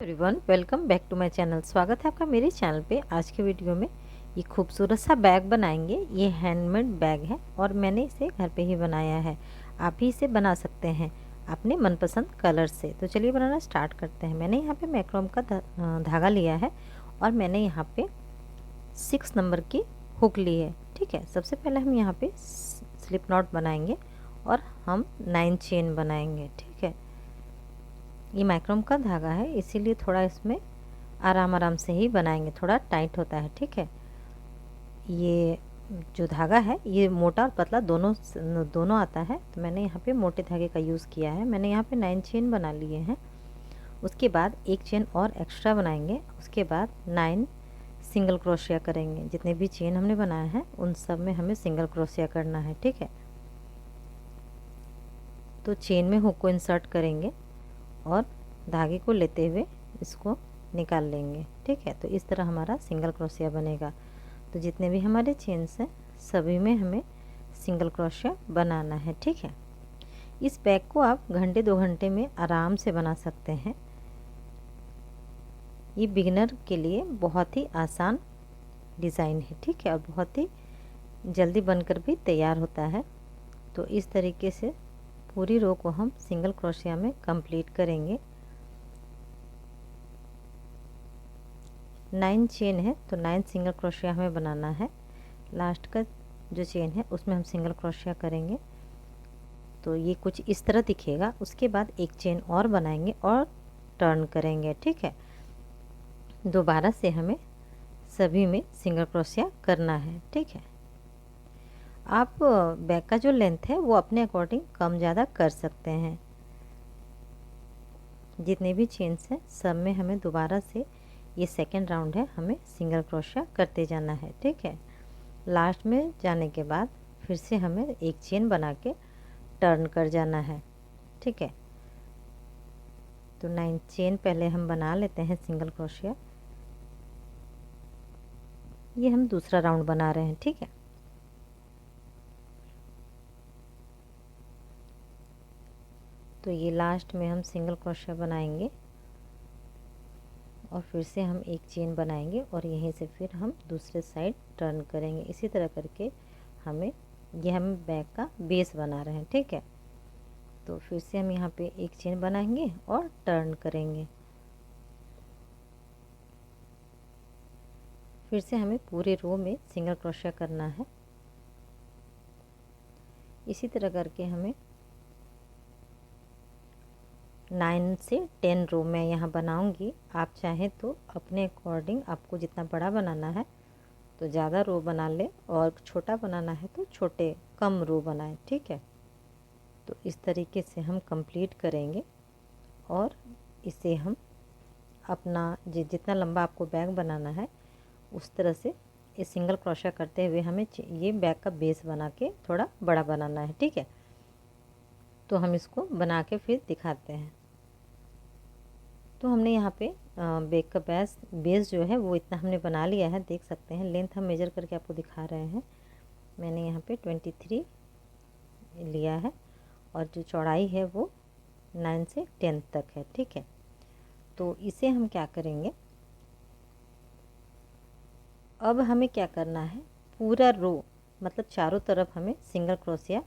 Everyone, welcome back to my channel. स्वागत है आपका मेरे चैनल पे। आज के वीडियो में ये खूबसूरत सा बैग बनाएंगे। ये हैंडमेड बैग है और मैंने इसे घर पे ही बनाया है। आप भी इसे बना सकते हैं अपने मनपसंद कलर से। तो चलिए बनाना स्टार्ट करते हैं। मैंने यहाँ पे मैक्रोम का धागा लिया है और मैंने यहाँ पे 6 नंबर की हुक ली है। ठीक है, सबसे पहले हम यहाँ पे स्लिप नॉट बनाएंगे और हम 9 चेन बनाएंगे। ठीक है, ये मैक्रोम का धागा है इसीलिए थोड़ा इसमें आराम आराम से ही बनाएंगे, थोड़ा टाइट होता है। ठीक है, ये जो धागा है ये मोटा और पतला दोनों आता है। तो मैंने यहाँ पे मोटे धागे का यूज़ किया है। मैंने यहाँ पे 9 चेन बना लिए हैं। उसके बाद एक चेन और एक्स्ट्रा बनाएंगे। उसके बाद 9 सिंगल क्रोशिया करेंगे। जितने भी चेन हमने बनाए हैं उन सब में हमें सिंगल क्रोशिया करना है। ठीक है, तो चेन में हुक को इंसर्ट करेंगे और धागे को लेते हुए इसको निकाल लेंगे। ठीक है, तो इस तरह हमारा सिंगल क्रोशिया बनेगा। तो जितने भी हमारे चेन्स हैं सभी में हमें सिंगल क्रोशिया बनाना है। ठीक है, इस बैग को आप घंटे 2 घंटे में आराम से बना सकते हैं। ये बिगिनर के लिए बहुत ही आसान डिज़ाइन है। ठीक है, और बहुत ही जल्दी बनकर भी तैयार होता है। तो इस तरीके से पूरी रो को हम सिंगल क्रोशिया में कंप्लीट करेंगे। 9 चेन है तो 9 सिंगल क्रोशिया हमें बनाना है। लास्ट का जो चेन है उसमें हम सिंगल क्रोशिया करेंगे तो ये कुछ इस तरह दिखेगा। उसके बाद एक चेन और बनाएंगे और टर्न करेंगे। ठीक है, दोबारा से हमें सभी में सिंगल क्रोशिया करना है। ठीक है, आप बैग का जो लेंथ है वो अपने अकॉर्डिंग कम ज़्यादा कर सकते हैं। जितने भी चेन्स हैं सब में हमें दोबारा से, ये सेकेंड राउंड है, हमें सिंगल क्रोशिया करते जाना है। ठीक है, लास्ट में जाने के बाद फिर से हमें एक चेन बना के टर्न कर जाना है। ठीक है, तो 9 चेन पहले हम बना लेते हैं सिंगल क्रोशिया। ये हम दूसरा राउंड बना रहे हैं। ठीक है, तो ये लास्ट में हम सिंगल क्रोशिया बनाएंगे और फिर से हम एक चेन बनाएंगे और यहीं से फिर हम दूसरे साइड टर्न करेंगे। इसी तरह करके हम बैग का बेस बना रहे हैं। ठीक है, तो फिर से हम यहाँ पे एक चेन बनाएंगे और टर्न करेंगे। फिर से हमें पूरे रो में सिंगल क्रोशिया करना है। इसी तरह करके हमें 9 से 10 रो मैं यहाँ बनाऊंगी। आप चाहें तो अपने अकॉर्डिंग, आपको जितना बड़ा बनाना है तो ज़्यादा रो बना ले और छोटा बनाना है तो छोटे कम रो बनाएं। ठीक है, तो इस तरीके से हम कंप्लीट करेंगे और इसे हम अपना जितना लंबा आपको बैग बनाना है उस तरह से इस सिंगल क्रोशिया करते हुए हमें ये बैग का बेस बना के थोड़ा बड़ा बनाना है। ठीक है, तो हम इसको बना के फिर दिखाते हैं। तो हमने यहाँ पे बैग का बेस जो है वो इतना हमने बना लिया है। देख सकते हैं, लेंथ हम मेजर करके आपको दिखा रहे हैं। मैंने यहाँ पे 23 लिया है और जो चौड़ाई है वो 9 से 10 तक है। ठीक है, तो इसे हम क्या करेंगे, अब हमें क्या करना है, पूरा रो मतलब चारों तरफ हमें सिंगल क्रोशिया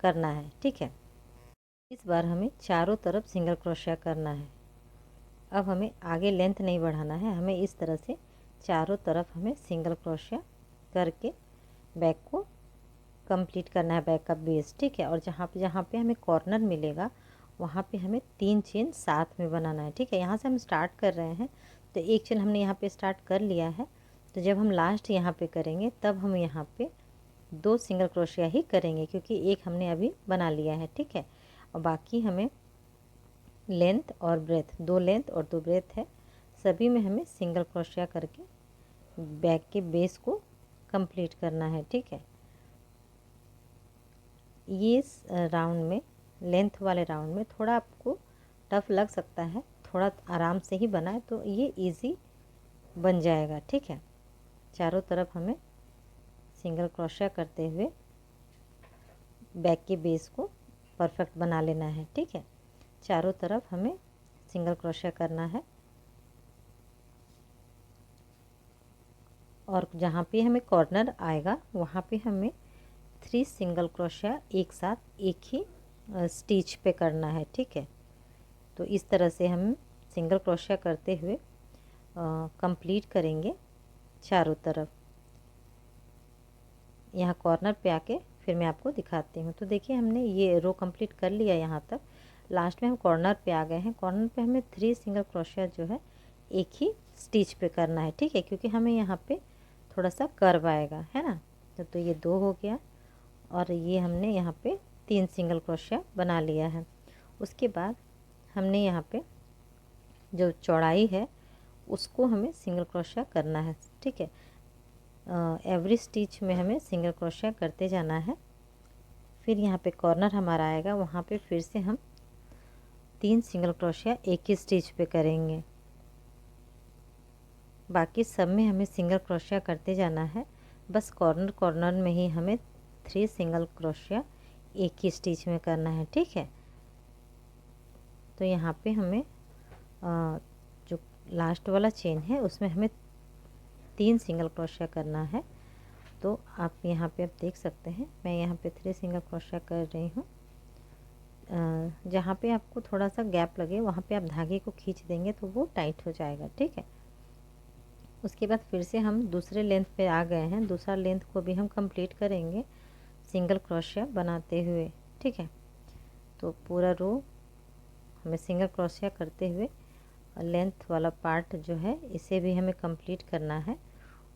करना है। ठीक है, इस बार हमें चारों तरफ सिंगल क्रोशिया करना है। अब हमें आगे लेंथ नहीं बढ़ाना है, हमें इस तरह से चारों तरफ हमें सिंगल क्रोशिया करके बैग को कंप्लीट करना है, बैग का बेस। ठीक है, और जहाँ पे हमें कॉर्नर मिलेगा वहाँ पे हमें 3 चेन साथ में बनाना है। ठीक है, यहाँ से हम स्टार्ट कर रहे हैं तो एक चेन हमने यहाँ पे स्टार्ट कर लिया है। तो जब हम लास्ट यहाँ पे करेंगे तब हम यहाँ पे 2 सिंगल क्रोशिया ही करेंगे क्योंकि एक हमने अभी बना लिया है। ठीक है, और बाकी हमें लेंथ और ब्रेथ, 2 लेंथ और 2 ब्रेथ है, सभी में हमें सिंगल क्रोशिया करके बैग के बेस को कंप्लीट करना है। ठीक है, ये राउंड में, लेंथ वाले राउंड में थोड़ा आपको टफ लग सकता है, थोड़ा आराम से ही बनाए तो ये इजी बन जाएगा। ठीक है, चारों तरफ हमें सिंगल क्रोशिया करते हुए बैग के बेस को परफेक्ट बना लेना है। ठीक है, चारों तरफ हमें सिंगल क्रोशिया करना है और जहाँ पे हमें कॉर्नर आएगा वहाँ पे हमें 3 सिंगल क्रोशिया एक साथ एक ही स्टिच पे करना है। ठीक है, तो इस तरह से हम सिंगल क्रोशिया करते हुए कंप्लीट करेंगे चारों तरफ। यहाँ कॉर्नर पे आके फिर मैं आपको दिखाती हूँ। तो देखिए हमने ये रो कंप्लीट कर लिया यहाँ तक। लास्ट में हम कॉर्नर पे आ गए हैं। कॉर्नर पे हमें 3 सिंगल क्रोशिया जो है एक ही स्टिच पे करना है। ठीक है, क्योंकि हमें यहाँ पे थोड़ा सा कर्व आएगा, है ना। तो ये 2 हो गया और ये हमने यहाँ पे 3 सिंगल क्रोशिया बना लिया है। उसके बाद हमने यहाँ पे जो चौड़ाई है उसको हमें सिंगल क्रोशिया करना है। ठीक है, एवरी स्टिच में हमें सिंगल क्रोशिया करते जाना है। फिर यहाँ पे कॉर्नर हमारा आएगा, वहाँ पे फिर से हम 3 सिंगल क्रोशिया एक ही स्टिच पे करेंगे। बाकी सब में हमें सिंगल क्रोशिया करते जाना है। बस कॉर्नर कॉर्नर में ही हमें 3 सिंगल क्रोशिया एक ही स्टिच में करना है। ठीक है, तो यहाँ पे हमें जो लास्ट वाला चेन है उसमें हमें 3 सिंगल क्रोशिया करना है। तो आप यहाँ पे आप देख सकते हैं मैं यहाँ पे 3 सिंगल क्रोशिया कर रही हूँ। जहाँ पे आपको थोड़ा सा गैप लगे वहाँ पे आप धागे को खींच देंगे तो वो टाइट हो जाएगा। ठीक है, उसके बाद फिर से हम दूसरे लेंथ पे आ गए हैं। दूसरा लेंथ को भी हम कंप्लीट करेंगे सिंगल क्रोशिया बनाते हुए। ठीक है, तो पूरा रो हमें सिंगल क्रोशिया करते हुए लेंथ वाला पार्ट जो है इसे भी हमें कंप्लीट करना है।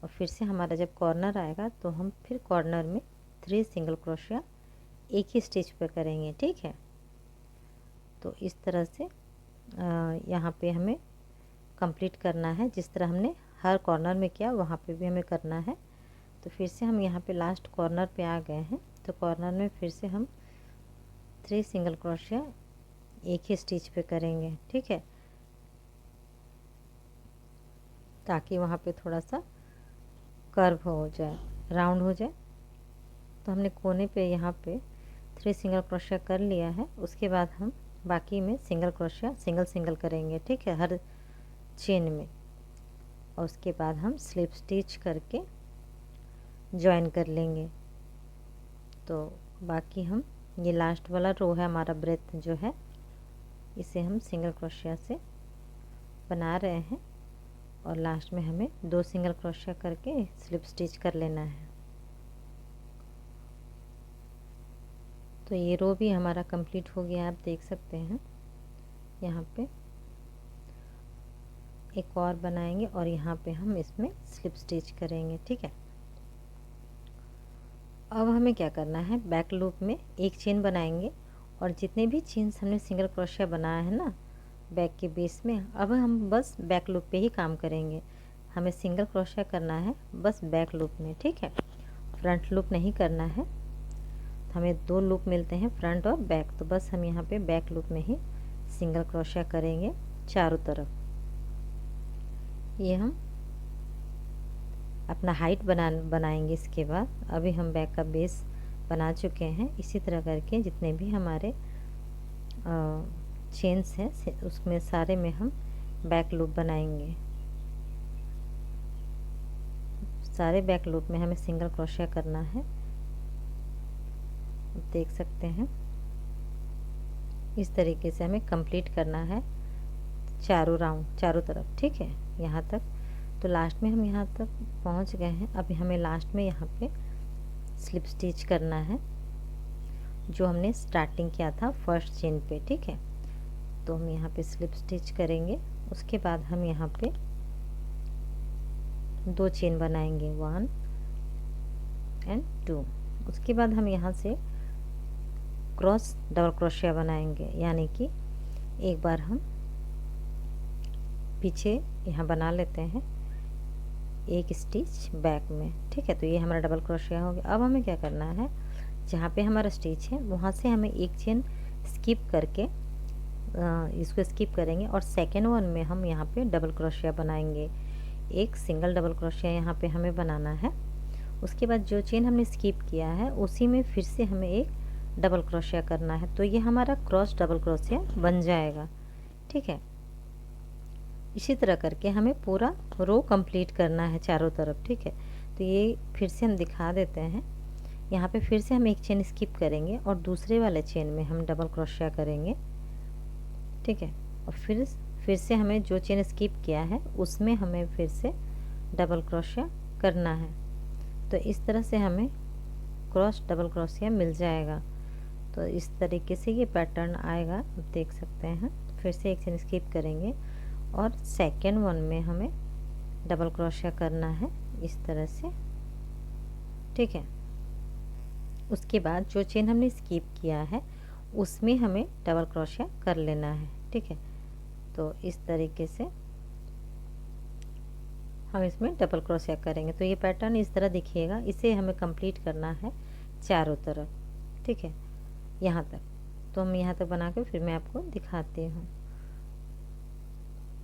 और फिर से हमारा जब कॉर्नर आएगा तो हम फिर कॉर्नर में 3 सिंगल क्रोशिया एक ही स्टिच पे करेंगे। ठीक है, तो इस तरह से यहाँ पे हमें कंप्लीट करना है। जिस तरह हमने हर कॉर्नर में किया वहाँ पे भी हमें करना है। तो फिर से हम यहाँ पे लास्ट कॉर्नर पे आ गए हैं। तो कॉर्नर में फिर से हम 3 सिंगल क्रोशिया एक ही स्टिच पे करेंगे। ठीक है, ताकि वहाँ पे थोड़ा सा कर्व हो जाए, राउंड हो जाए। तो हमने कोने पे यहाँ पे 3 सिंगल क्रोशिया कर लिया है। उसके बाद हम बाकी में सिंगल क्रोशिया सिंगल सिंगल करेंगे। ठीक है, हर चेन में। और उसके बाद हम स्लिप स्टिच करके जॉइन कर लेंगे। तो बाकी हम ये लास्ट वाला रो है हमारा ब्रेथ जो है इसे हम सिंगल क्रोशिया से बना रहे हैं। और लास्ट में हमें 2 सिंगल क्रोशिया करके स्लिप स्टिच कर लेना है। तो ये रो भी हमारा कंप्लीट हो गया, आप देख सकते हैं। यहाँ पे एक और बनाएंगे और यहाँ पे हम इसमें स्लिप स्टिच करेंगे। ठीक है, अब हमें क्या करना है, बैक लूप में एक चेन बनाएंगे और जितने भी चेन्स हमने सिंगल क्रोशिया बनाया है ना बैक के बेस में, अब हम बस बैक लूप पे ही काम करेंगे। हमें सिंगल क्रोशिया करना है बस बैक लूप में। ठीक है, फ्रंट लूप नहीं करना है। हमें 2 लूप मिलते हैं, फ्रंट और बैक। तो बस हम यहाँ पे बैक लूप में ही सिंगल क्रोशिया करेंगे चारों तरफ। ये हम अपना हाइट बनाएंगे। इसके बाद अभी हम बैक का बेस बना चुके हैं। इसी तरह करके जितने भी हमारे चेन्स हैं उसमें सारे में हम बैक लूप बनाएंगे। सारे बैक लूप में हमें सिंगल क्रोशिया करना है, देख सकते हैं। इस तरीके से हमें कंप्लीट करना है चारों राउंड, चारों तरफ। ठीक है, यहाँ तक। तो लास्ट में हम यहाँ तक पहुँच गए हैं। अभी हमें लास्ट में यहाँ पे स्लिप स्टिच करना है जो हमने स्टार्टिंग किया था फर्स्ट चेन पे। ठीक है, तो हम यहाँ पे स्लिप स्टिच करेंगे। उसके बाद हम यहाँ पे 2 चेन बनाएंगे, 1 और 2। उसके बाद हम यहाँ से क्रॉस डबल क्रोशिया बनाएंगे, यानी कि एक बार हम पीछे यहाँ बना लेते हैं एक स्टिच बैक में। ठीक है, तो ये हमारा डबल क्रोशिया हो गया। अब हमें क्या करना है, जहाँ पे हमारा स्टिच है वहाँ से हमें एक चेन स्किप करके इसको स्किप करेंगे और सेकेंड वन में हम यहाँ पे डबल क्रोशिया बनाएंगे। एक सिंगल डबल क्रोशिया यहाँ पे हमें बनाना है। उसके बाद जो चेन हमने स्किप किया है उसी में फिर से हमें एक डबल क्रोशिया करना है। तो ये हमारा क्रॉस डबल क्रोशिया बन जाएगा। ठीक है, इसी तरह करके हमें पूरा रो कंप्लीट करना है चारों तरफ। ठीक है, तो ये फिर से हम दिखा देते हैं। यहाँ पे फिर से हम एक चेन स्किप करेंगे और दूसरे वाले चेन में हम डबल क्रोशिया करेंगे, ठीक है। और फिर से हमें जो चेन स्किप किया है उसमें हमें फिर से डबल क्रोशिया करना है। तो इस तरह से हमें क्रॉस डबल क्रोशिया मिल जाएगा। तो इस तरीके से ये पैटर्न आएगा, आप देख सकते हैं। फिर से एक चेन स्किप करेंगे और सेकेंड वन में हमें डबल क्रोशिया करना है इस तरह से, ठीक है। उसके बाद जो चेन हमने स्किप किया है उसमें हमें डबल क्रोशिया कर लेना है, ठीक है। तो इस तरीके से हम इसमें डबल क्रोशिया करेंगे। तो ये पैटर्न इस तरह दिखिएगा। इसे हमें कंप्लीट करना है चारों तरफ, ठीक है, यहाँ तक। तो हम यहाँ तक बना के फिर मैं आपको दिखाती हूँ।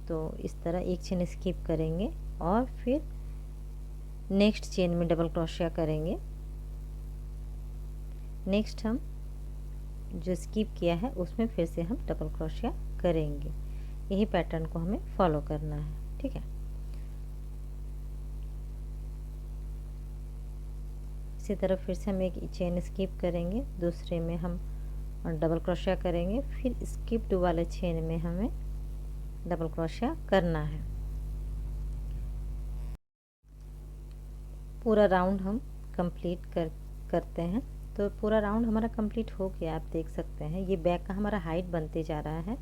तो इस तरह एक चेन स्किप करेंगे और फिर नेक्स्ट चेन में डबल क्रोशिया करेंगे। नेक्स्ट हम जो स्किप किया है उसमें फिर से हम डबल क्रोशिया करेंगे। यही पैटर्न को हमें फॉलो करना है, ठीक है। इसी तरह फिर से हम एक चेन स्किप करेंगे, दूसरे में हम डबल क्रोशिया करेंगे, फिर स्किप्ड वाले चेन में हमें डबल क्रोशिया करना है। पूरा राउंड हम कंप्लीट करते हैं। तो पूरा राउंड हमारा कंप्लीट हो गया, आप देख सकते हैं। ये बैक का हमारा हाइट बनते जा रहा है।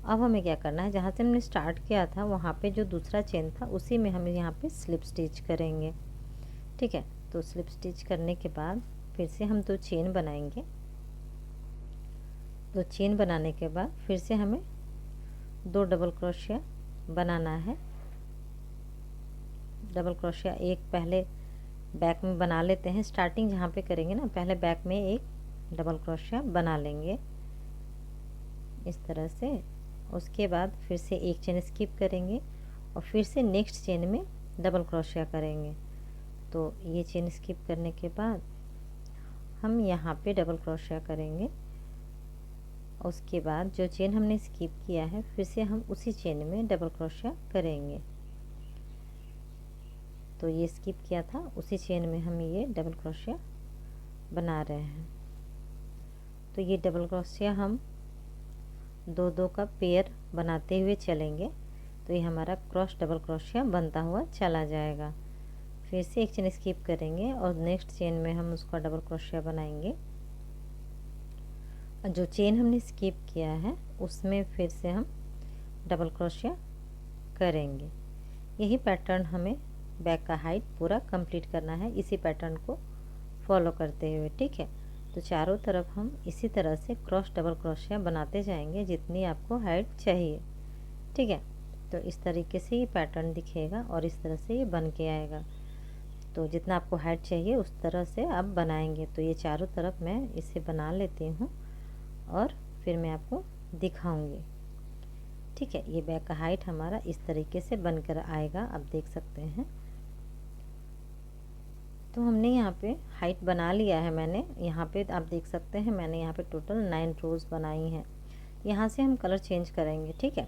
अब हमें क्या करना है, जहाँ से हमने स्टार्ट किया था वहाँ पे जो दूसरा चेन था उसी में हम यहाँ पे स्लिप स्टिच करेंगे, ठीक है। तो स्लिप स्टिच करने के बाद फिर से हम 2 चेन बनाएंगे। 2 चेन बनाने के बाद फिर से हमें 2 डबल क्रोशिया बनाना है। डबल क्रोशिया एक पहले बैक में बना लेते हैं। स्टार्टिंग जहाँ पे करेंगे ना, पहले बैक में एक डबल क्रोशिया बना लेंगे इस तरह से। उसके बाद फिर से एक चेन स्किप करेंगे और फिर से नेक्स्ट चेन में डबल क्रोशिया करेंगे। तो ये चेन स्किप करने के बाद हम यहाँ पे डबल क्रोशिया करेंगे। उसके बाद जो चेन हमने स्किप किया है फिर से हम उसी चेन में डबल क्रोशिया करेंगे। तो ये स्किप किया था उसी चेन में हम ये डबल क्रोशिया बना रहे हैं। तो ये डबल क्रोशिया हम 2-2 का पेयर बनाते हुए चलेंगे। तो ये हमारा क्रॉस डबल क्रोशिया बनता हुआ चला जाएगा। फिर से एक चेन स्किप करेंगे और नेक्स्ट चेन में हम उसका डबल क्रोशिया बनाएंगे। जो चेन हमने स्किप किया है उसमें फिर से हम डबल क्रोशिया करेंगे। यही पैटर्न हमें बैक का हाइट पूरा कंप्लीट करना है, इसी पैटर्न को फॉलो करते हुए, ठीक है। तो चारों तरफ हम इसी तरह से क्रॉस डबल क्रोशिया बनाते जाएंगे जितनी आपको हाइट चाहिए, ठीक है। तो इस तरीके से ये पैटर्न दिखेगा और इस तरह से ये बन के आएगा। तो जितना आपको हाइट चाहिए उस तरह से आप बनाएंगे। तो ये चारों तरफ मैं इसे बना लेती हूँ और फिर मैं आपको दिखाऊंगी, ठीक है। ये बैक का हाइट हमारा इस तरीके से बनकर आएगा, आप देख सकते हैं। तो हमने यहाँ पे हाइट बना लिया है। मैंने यहाँ पे आप देख सकते हैं मैंने यहाँ पे टोटल 9 रोज़ बनाई हैं। यहाँ से हम कलर चेंज करेंगे, ठीक है।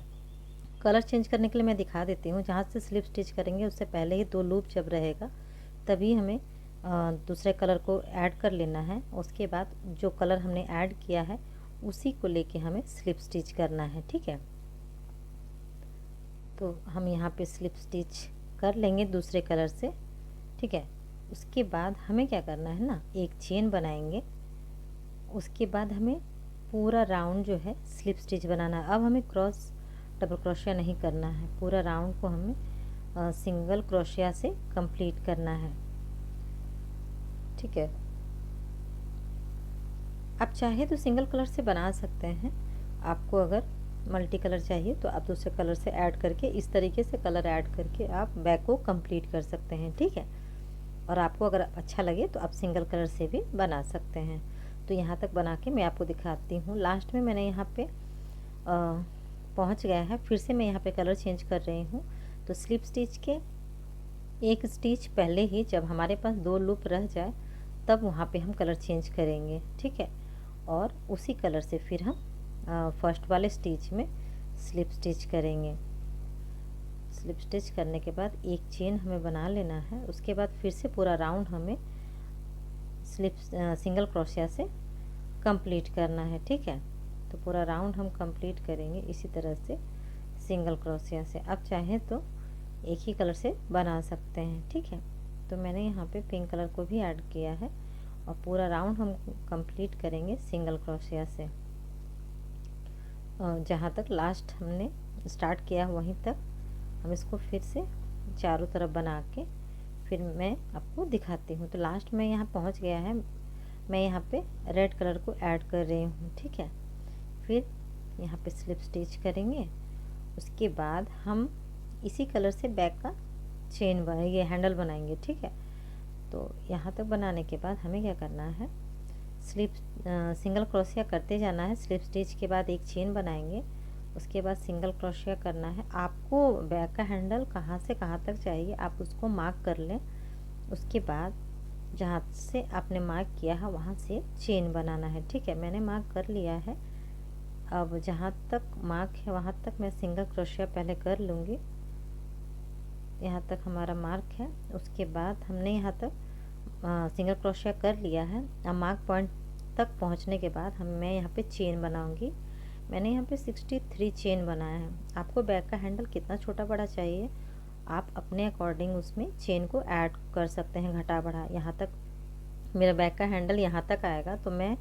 कलर चेंज करने के लिए मैं दिखा देती हूँ। जहाँ से स्लिप स्टिच करेंगे उससे पहले ही 2 लूप जब रहेगा तभी हमें दूसरे कलर को ऐड कर लेना है। उसके बाद जो कलर हमने ऐड किया है उसी को लेके हमें स्लिप स्टिच करना है, ठीक है। तो हम यहाँ पे स्लिप स्टिच कर लेंगे दूसरे कलर से, ठीक है। उसके बाद हमें क्या करना है ना, एक चेन बनाएंगे। उसके बाद हमें पूरा राउंड जो है स्लिप स्टिच बनाना है। अब हमें क्रॉस डबल क्रोशिया नहीं करना है, पूरा राउंड को हमें सिंगल क्रोशिया से कंप्लीट करना है, ठीक है। आप चाहे तो सिंगल कलर से बना सकते हैं। आपको अगर मल्टी कलर चाहिए तो आप दूसरे कलर से ऐड करके इस तरीके से कलर ऐड करके आप बैक को कंप्लीट कर सकते हैं, ठीक है। और आपको अगर अच्छा लगे तो आप सिंगल कलर से भी बना सकते हैं। तो यहाँ तक बना के मैं आपको दिखाती हूँ। लास्ट में मैंने यहाँ पे पहुँच गया है। फिर से मैं यहाँ पे कलर चेंज कर रही हूँ। तो स्लिप स्टिच के एक स्टिच पहले ही जब हमारे पास 2 लूप रह जाए तब वहाँ पे हम कलर चेंज करेंगे, ठीक है। और उसी कलर से फिर हम फर्स्ट वाले स्टिच में स्लिप स्टिच करेंगे। स्लिप स्टिच करने के बाद एक चेन हमें बना लेना है। उसके बाद फिर से पूरा राउंड हमें सिंगल क्रोशिया से कंप्लीट करना है। ठीक है, तो पूरा राउंड हम कंप्लीट करेंगे इसी तरह से सिंगल क्रोशिया से। आप चाहें तो एक ही कलर से बना सकते हैं। ठीक है, तो मैंने यहाँ पे पिंक कलर को भी ऐड किया है और पूरा राउंड हम कंप्लीट करेंगे सिंगल क्रोशिया से। जहाँ तक लास्ट हमने स्टार्ट किया वहीं तक हम इसको फिर से चारों तरफ बना के फिर मैं आपको दिखाती हूँ। तो लास्ट में यहाँ पहुँच गया है, मैं यहाँ पे रेड कलर को ऐड कर रही हूँ। ठीक है, फिर यहाँ पे स्लिप स्टिच करेंगे। उसके बाद हम इसी कलर से बैक का चेन ये हैंडल बनाएंगे। ठीक है, तो यहाँ तक बनाने के बाद हमें क्या करना है, सिंगल क्रोशिया करते जाना है। स्लिप स्टिच के बाद एक चेन बनाएंगे, उसके बाद सिंगल क्रोशिया करना है। आपको बैक का हैंडल कहाँ से कहाँ तक चाहिए आप उसको मार्क कर लें। उसके बाद जहाँ से आपने मार्क किया है वहाँ से चेन बनाना है। ठीक है, मैंने मार्क कर लिया है। अब जहाँ तक मार्क है वहाँ तक मैं सिंगल क्रोशिया पहले कर लूँगी। यहाँ तक हमारा मार्क है। उसके बाद हमने यहाँ तक सिंगल क्रोशिया कर लिया है। अब मार्क पॉइंट तक पहुँचने के बाद मैं यहाँ पे चेन बनाऊँगी। मैंने यहाँ पे 63 चेन बनाया है। आपको बैक का हैंडल कितना छोटा बड़ा चाहिए आप अपने अकॉर्डिंग उसमें चेन को ऐड कर सकते हैं, घटा बढ़ा। यहाँ तक मेरा बैक का हैंडल यहाँ तक आएगा, तो मैं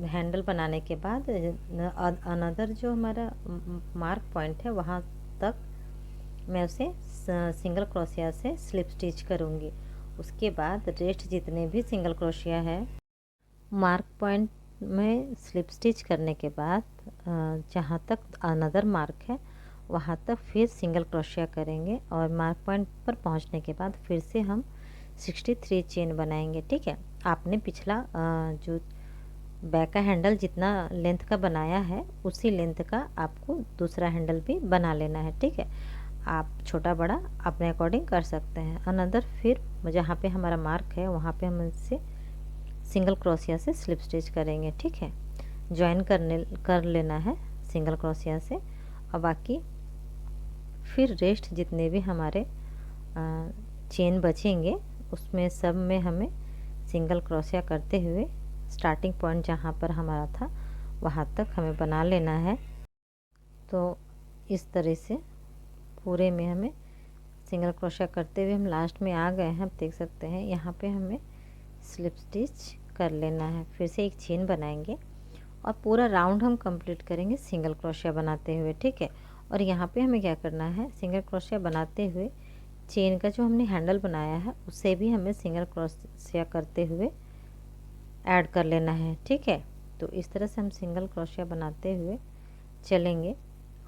हैंडल बनाने के बाद अनदर जो हमारा मार्क पॉइंट है वहाँ तक मैं उसे सिंगल क्रोशिया से स्लिप स्टिच करूँगी। उसके बाद रेस्ट जितने भी सिंगल क्रोशिया है मार्क पॉइंट में स्लिप स्टिच करने के बाद जहाँ तक अनदर मार्क है वहाँ तक फिर सिंगल क्रोशिया करेंगे और मार्क पॉइंट पर पहुँचने के बाद फिर से हम 63 चेन बनाएंगे। ठीक है, आपने पिछला जो बैक का हैंडल जितना लेंथ का बनाया है उसी लेंथ का आपको दूसरा हैंडल भी बना लेना है। ठीक है, आप छोटा बड़ा अपने अकॉर्डिंग कर सकते हैं। अनदर फिर जहाँ पे हमारा मार्क है वहाँ पे हम इससे सिंगल क्रोशिया से स्लिप स्टिच करेंगे। ठीक है, ज्वाइन कर लेना है सिंगल क्रोशिया से। और बाकी फिर रेस्ट जितने भी हमारे चेन बचेंगे उसमें सब में हमें सिंगल क्रोशिया करते हुए स्टार्टिंग पॉइंट जहाँ पर हमारा था वहाँ तक हमें बना लेना है। तो इस तरह से पूरे में हमें सिंगल क्रोशिया करते हुए हम लास्ट में आ गए हैं। आप देख सकते हैं यहाँ पे हमें स्लिप स्टिच कर लेना है। फिर से एक चेन बनाएंगे और पूरा राउंड हम कंप्लीट करेंगे सिंगल क्रोशिया बनाते हुए। ठीक है, और यहाँ पे हमें क्या करना है, सिंगल क्रोशिया बनाते हुए चेन का जो हमने हैंडल बनाया है उससे भी हमें सिंगल क्रोशिया करते हुए ऐड कर लेना है। ठीक है, तो इस तरह से हम सिंगल क्रोशिया बनाते हुए चलेंगे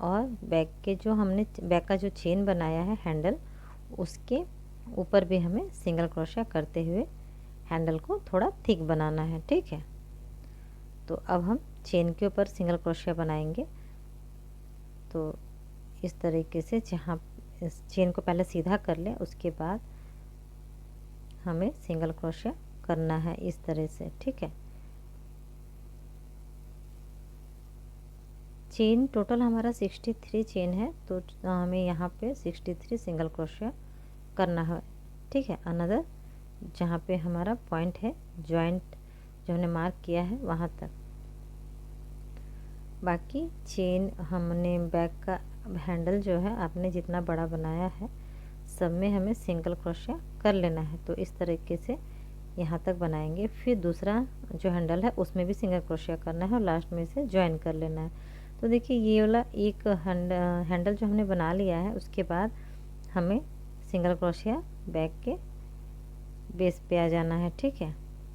और बैक का जो चेन बनाया है हैंडल उसके ऊपर भी हमें सिंगल क्रोशिया करते हुए हैंडल को थोड़ा थिक बनाना है। ठीक है, तो अब हम चेन के ऊपर सिंगल क्रोशिया बनाएंगे। तो इस तरीके से जहाँ इस चेन को पहले सीधा कर लें उसके बाद हमें सिंगल क्रोशिया करना है इस तरह से। ठीक है, चेन टोटल हमारा 63 चेन है, तो हमें यहाँ पे 63 सिंगल क्रोशिया करना है। ठीक है, अनदर जहाँ पे हमारा पॉइंट है जॉइंट जो हमने मार्क किया है वहाँ तक। बाकी चेन हमने बैक का हैंडल जो है आपने जितना बड़ा बनाया है सब में हमें सिंगल क्रोशिया कर लेना है। तो इस तरीके से यहाँ तक बनाएंगे। फिर दूसरा जो हैंडल है उसमें भी सिंगल क्रोशिया करना है और लास्ट में से ज्वाइन कर लेना है। तो देखिए ये वाला एक हैंडल जो हमने बना लिया है उसके बाद हमें सिंगल क्रोशिया बैक के बेस पे आ जाना है। ठीक है,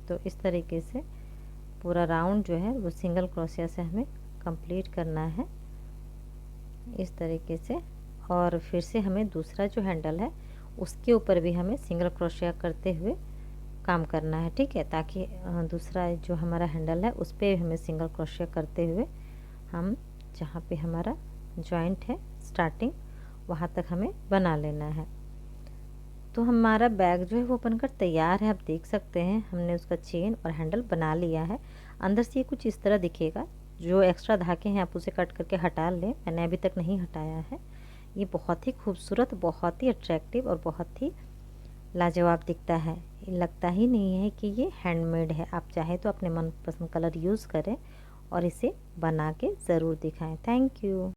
तो इस तरीके से पूरा राउंड जो है वो सिंगल क्रोशिया से हमें कंप्लीट करना है इस तरीके से। और फिर से हमें दूसरा जो हैंडल है उसके ऊपर भी हमें सिंगल क्रोशिया करते हुए काम करना है। ठीक है, ताकि दूसरा जो हमारा हैंडल है उस पर हमें सिंगल क्रोशिया करते हुए हम जहाँ पे हमारा जॉइंट है स्टार्टिंग वहाँ तक हमें बना लेना है। तो हमारा बैग जो है वो बनकर तैयार है। आप देख सकते हैं हमने उसका चेन और हैंडल बना लिया है। अंदर से ये कुछ इस तरह दिखेगा। जो एक्स्ट्रा धागे हैं आप उसे कट करके हटा लें, मैंने अभी तक नहीं हटाया है। ये बहुत ही खूबसूरत, बहुत ही अट्रैक्टिव और बहुत ही लाजवाब दिखता है। लगता ही नहीं है कि ये हैंडमेड है। आप चाहे तो अपने मनपसंद कलर यूज़ करें और इसे बना के ज़रूर दिखाएं। Thank you.